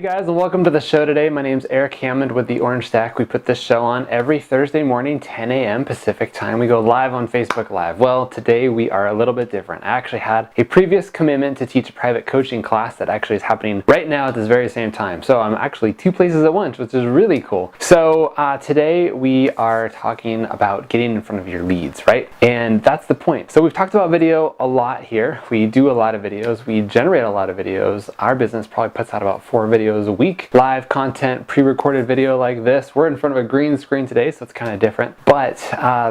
guys, and welcome to the show today. My name's Eric Hammond with The Orange Stack. We put this show on every Thursday morning, 10 a.m. Pacific time. We go live on Facebook Live. Well, today we are a little bit different. I actually had a previous commitment to teach a private coaching class that actually is happening right now at this very same time. So I'm actually two places at once, which is really cool. So today we are talking about getting in front of your leads, right? And that's the point. So we've talked about video a lot here. We do a lot of videos. We generate a lot of videos. Our business probably puts out about 4 videos a week, live content, pre-recorded video like this. We're in front of a green screen today, so it's kind of different. But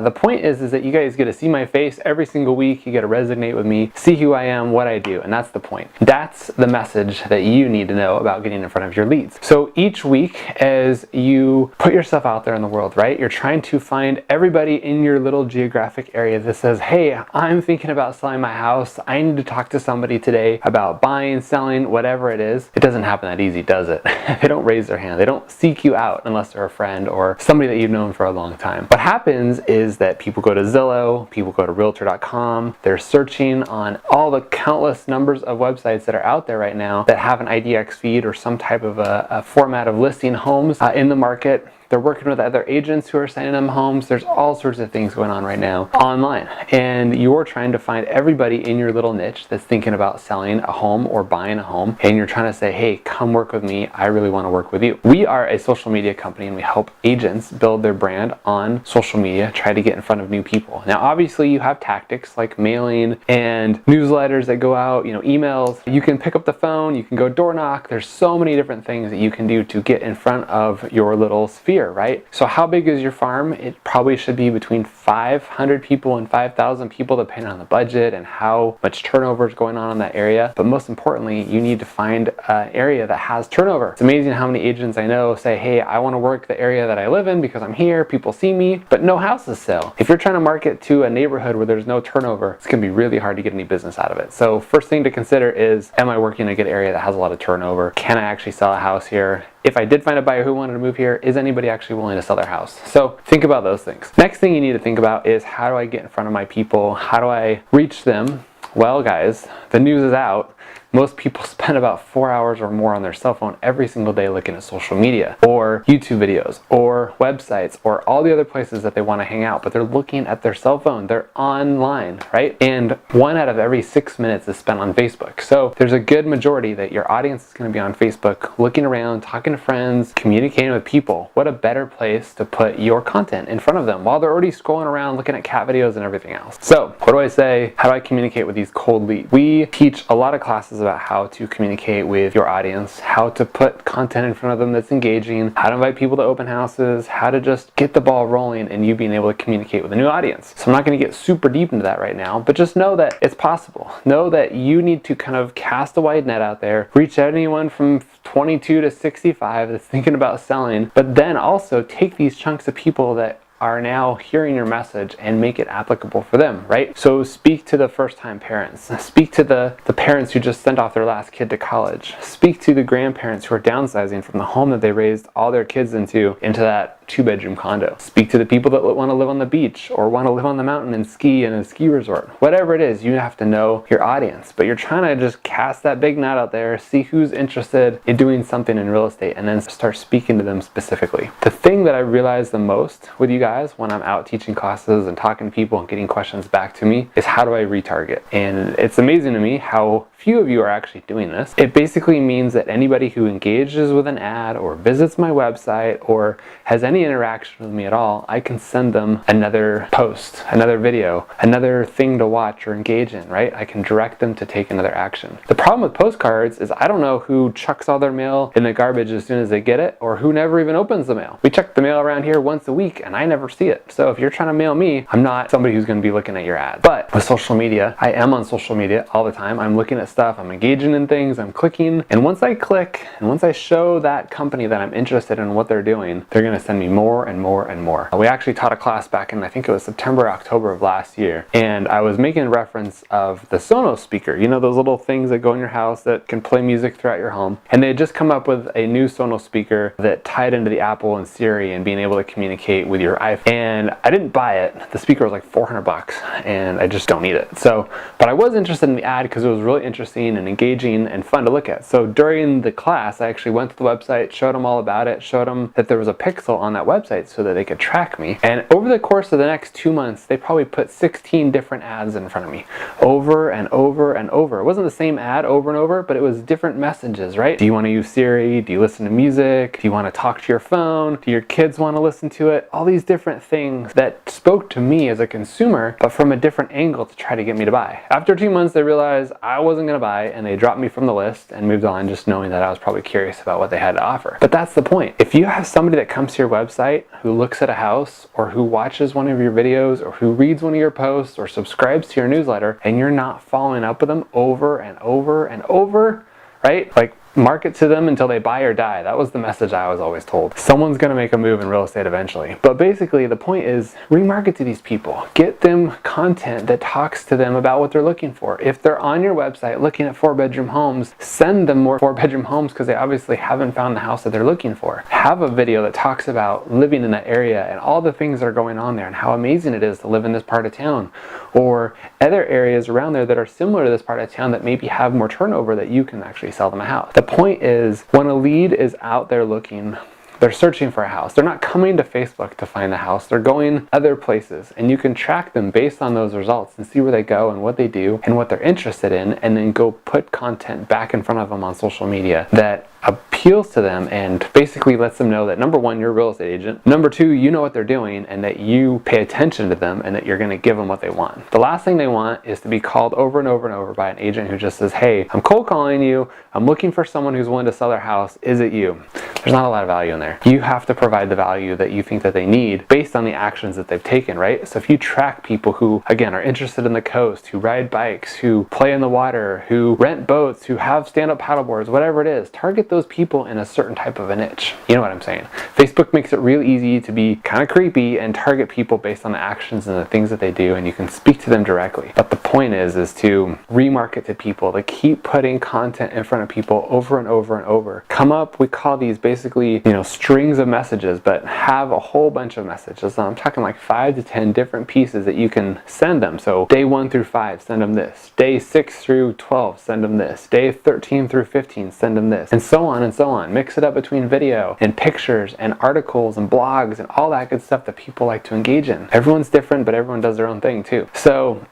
the point is that you guys get to see my face every single week. You get to resonate with me, see who I am, what I do, and that's the point. That's the message that you need to know about getting in front of your leads. So each week, as you put yourself out there in the world, right, you're trying to find everybody in your little geographic area that says, hey, I'm thinking about selling my house. I need to talk to somebody today about buying, selling, whatever it is. It doesn't happen that easy, does it? They don't raise their hand. They don't seek you out unless they're a friend or somebody that you've known for a long time. What happens is that people go to Zillow, people go to Realtor.com, they're searching on all the countless numbers of websites that are out there right now that have an IDX feed or some type of a format of listing homes in the market. They're working with other agents who are sending them homes. There's all sorts of things going on right now online. And you're trying to find everybody in your little niche that's thinking about selling a home or buying a home. And you're trying to say, hey, come work with me. I really want to work with you. We are a social media company and we help agents build their brand on social media, try to get in front of new people. Now, obviously you have tactics like mailing and newsletters that go out, emails. You can pick up the phone, you can go door knock. There's so many different things that you can do to get in front of your little sphere. Right? So how big is your farm? It probably should be between 500 people and 5,000 people depending on the budget and how much turnover is going on in that area. But most importantly, you need to find an area that has turnover. It's amazing how many agents I know say, hey, I want to work the area that I live in because I'm here, people see me, but no houses sell. If you're trying to market to a neighborhood where there's no turnover, it's going to be really hard to get any business out of it. So first thing to consider is, am I working in a good area that has a lot of turnover? Can I actually sell a house here? If I did find a buyer who wanted to move here, is anybody actually willing to sell their house? So think about those things. Next thing you need to think about is, how do I get in front of my people? How do I reach them? Well, guys, the news is out. Most people spend about 4 hours or more on their cell phone every single day looking at social media or YouTube videos or websites or all the other places that they want to hang out, but they're looking at their cell phone. They're online, right? And 1 out of every 6 minutes is spent on Facebook. So there's a good majority that your audience is going to be on Facebook, looking around, talking to friends, communicating with people. What a better place to put your content in front of them while they're already scrolling around looking at cat videos and everything else. So what do I say? How do I communicate with these cold leads? We teach a lot of classes about how to communicate with your audience, how to put content in front of them that's engaging, how to invite people to open houses, how to just get the ball rolling and you being able to communicate with a new audience. So I'm not going to get super deep into that right now, but just know that it's possible. Know that you need to kind of cast a wide net out there, reach out to anyone from 22 to 65 that's thinking about selling, but then also take these chunks of people that are now hearing your message and make it applicable for them, right? So speak to the first-time parents. Speak to the parents who just sent off their last kid to college. Speak to the grandparents who are downsizing from the home that they raised all their kids into that 2-bedroom condo. Speak to the people that want to live on the beach or want to live on the mountain and ski in a ski resort. Whatever it is, you have to know your audience, but you're trying to just cast that big net out there, see who's interested in doing something in real estate, and then start speaking to them specifically. The thing that I realize the most with you guys when I'm out teaching classes and talking to people and getting questions back to me is, how do I retarget? And it's amazing to me how few of you are actually doing this. It basically means that anybody who engages with an ad or visits my website or has any interaction with me at all, I can send them another post, another video, another thing to watch or engage in, right? I can direct them to take another action. The problem with postcards is I don't know who chucks all their mail in the garbage as soon as they get it or who never even opens the mail. We check the mail around here once a week and I never see it. So if you're trying to mail me, I'm not somebody who's going to be looking at your ads. But with social media, I am on social media all the time. I'm looking at stuff, I'm engaging in things, I'm clicking, and once I click and once I show that company that I'm interested in what they're doing, they're going to send me more and more and more. We actually taught a class back in, I think it was September, October of last year, and I was making reference of the Sonos speaker, those little things that go in your house that can play music throughout your home, and they had just come up with a new Sonos speaker that tied into the Apple and Siri and being able to communicate with your iPhone. And I didn't buy it. The speaker was like $400 and I just don't need it. So, but I was interested in the ad because it was really interesting interesting and engaging and fun to look at. So during the class, I actually went to the website, showed them all about it, showed them that there was a pixel on that website so that they could track me. And over the course of the next 2 months, they probably put 16 different ads in front of me over and over and over. It wasn't the same ad over and over, but it was different messages, right? Do you want to use Siri? Do you listen to music? Do you want to talk to your phone? Do your kids want to listen to it? All these different things that spoke to me as a consumer, but from a different angle to try to get me to buy. After 2 months, they realized I wasn't going to buy, and they dropped me from the list and moved on, just knowing that I was probably curious about what they had to offer. But that's the point. If you have somebody that comes to your website who looks at a house, or who watches one of your videos, or who reads one of your posts, or subscribes to your newsletter, and you're not following up with them over and over and over, right? Like, market to them until they buy or die. That was the message I was always told. Someone's going to make a move in real estate eventually. But basically the point is, remarket to these people. Get them content that talks to them about what they're looking for. If they're on your website looking at 4-bedroom homes, send them more 4-bedroom homes because they obviously haven't found the house that they're looking for. Have a video that talks about living in that area and all the things that are going on there and how amazing it is to live in this part of town, or other areas around there that are similar to this part of town that maybe have more turnover that you can actually sell them a house. The point is, when a lead is out there looking, they're searching for a house. They're not coming to Facebook to find the house. They're going other places, and you can track them based on those results and see where they go and what they do and what they're interested in, and then go put content back in front of them on social media that appeals to them and basically lets them know that, number one, you're a real estate agent. Number two, you know what they're doing and that you pay attention to them and that you're going to give them what they want. The last thing they want is to be called over and over and over by an agent who just says, hey, I'm cold calling you. I'm looking for someone who's willing to sell their house. Is it you? There's not a lot of value in there. You have to provide the value that you think that they need based on the actions that they've taken, right? So if you track people who, again, are interested in the coast, who ride bikes, who play in the water, who rent boats, who have stand-up paddleboards, whatever it is, target those people in a certain type of a niche. You know what I'm saying? Facebook makes it real easy to be kind of creepy and target people based on the actions and the things that they do, and you can speak to them directly. But the point is to remarket to people, to keep putting content in front of people over and over and over. Come up, we call these basically, strings of messages, but have a whole bunch of messages. So I'm talking like 5 to 10 different pieces that you can send them. So day 1 through 5, send them this. Day 6 through 12, send them this. Day 13 through 15, send them this. And so on and so on. Mix it up between video and pictures and articles and blogs and all that good stuff that people like to engage in. Everyone's different, but everyone does their own thing too. So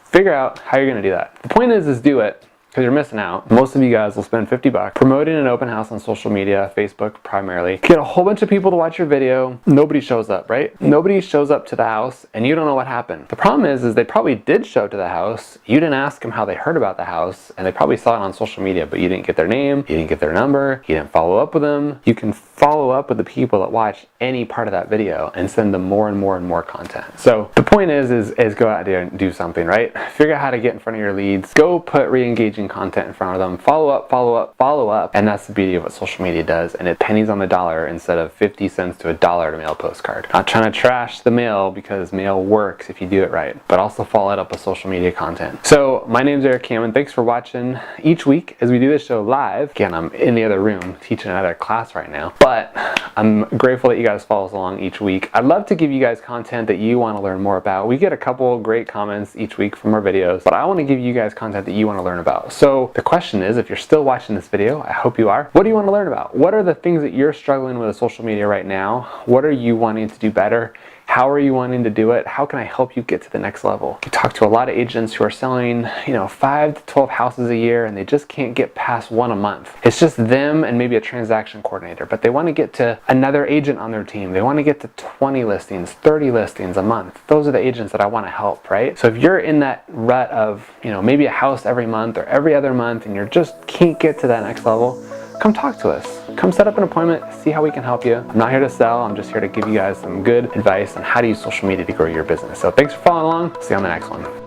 figure out how you're going to do that. The point is do it, because you're missing out. Most of you guys will spend $50 promoting an open house on social media, Facebook primarily. Get a whole bunch of people to watch your video. Nobody shows up, right? Nobody shows up to the house, and you don't know what happened. The problem is they probably did show to the house. You didn't ask them how they heard about the house, and they probably saw it on social media, but you didn't get their name, you didn't get their number, you didn't follow up with them. You can follow up with the people that watch any part of that video and send them more and more and more content. So the point is go out there and do something, right? Figure out how to get in front of your leads. Go put re-engaging content in front of them. Follow up, follow up, follow up. And that's the beauty of what social media does. And it pennies on the dollar instead of 50 cents to $1 to mail a postcard. Not trying to trash the mail, because mail works if you do it right, but also follow it up with social media content. So my name's Eric Hammond. Thanks for watching. Each week as we do this show live, again, I'm in the other room teaching another class right now, but I'm grateful that you guys follow us along each week. I'd love to give you guys content that you want to learn more about. We get a couple great comments each week from our videos, but I want to give you guys content that you want to learn about. So the question is, if you're still watching this video, I hope you are, what do you want to learn about? What are the things that you're struggling with social media right now? What are you wanting to do better? How are you wanting to do it? How can I help you get to the next level? You talk to a lot of agents who are selling, 5 to 12 houses a year, and they just can't get past 1 a month. It's just them and maybe a transaction coordinator, but they want to get to another agent on their team. They want to get to 20 listings, 30 listings a month. Those are the agents that I want to help, right? So if you're in that rut of, maybe a house every month or every other month, and you just can't get to that next level, come talk to us. Come set up an appointment, see how we can help you. I'm not here to sell, I'm just here to give you guys some good advice on how to use social media to grow your business. So thanks for following along. See you on the next one.